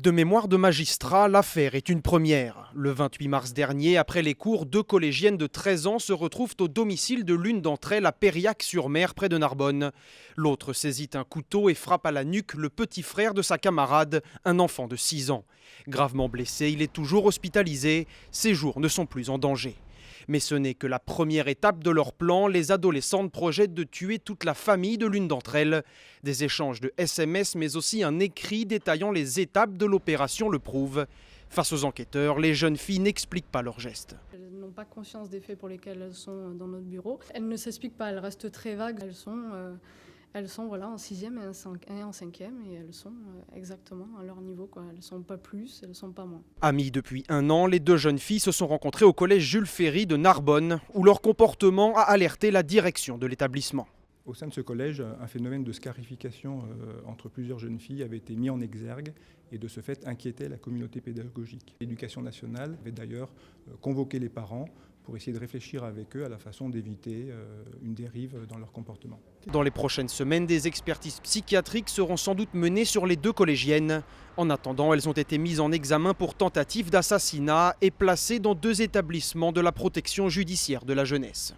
De mémoire de magistrat, l'affaire est une première. Le 28 mars dernier, après les cours, 2 collégiennes de 13 ans se retrouvent au domicile de l'une d'entre elles à Périac-sur-Mer, près de Narbonne. L'autre saisit un couteau et frappe à la nuque le petit frère de sa camarade, un enfant de 6 ans. Gravement blessé, il est toujours hospitalisé. Ses jours ne sont plus en danger. Mais ce n'est que la première étape de leur plan. Les adolescentes projettent de tuer toute la famille de l'une d'entre elles. Des échanges de SMS, mais aussi un écrit détaillant les étapes de l'opération le prouvent. Face aux enquêteurs, les jeunes filles n'expliquent pas leurs gestes. Elles n'ont pas conscience des faits pour lesquels elles sont dans notre bureau. Elles ne s'expliquent pas, elles restent très vagues. Elles sont voilà, en 6e et en 5e et elles sont exactement à leur niveau, quoi. Elles ne sont pas plus, elles ne sont pas moins. Amies depuis 1 an, les 2 jeunes filles se sont rencontrées au collège Jules Ferry de Narbonne, où leur comportement a alerté la direction de l'établissement. Au sein de ce collège, un phénomène de scarification entre plusieurs jeunes filles avait été mis en exergue et de ce fait inquiétait la communauté pédagogique. L'éducation nationale avait d'ailleurs convoqué les parents pour essayer de réfléchir avec eux à la façon d'éviter une dérive dans leur comportement. Dans les prochaines semaines, des expertises psychiatriques seront sans doute menées sur les 2 collégiennes. En attendant, elles ont été mises en examen pour tentative d'assassinat et placées dans 2 établissements de la protection judiciaire de la jeunesse.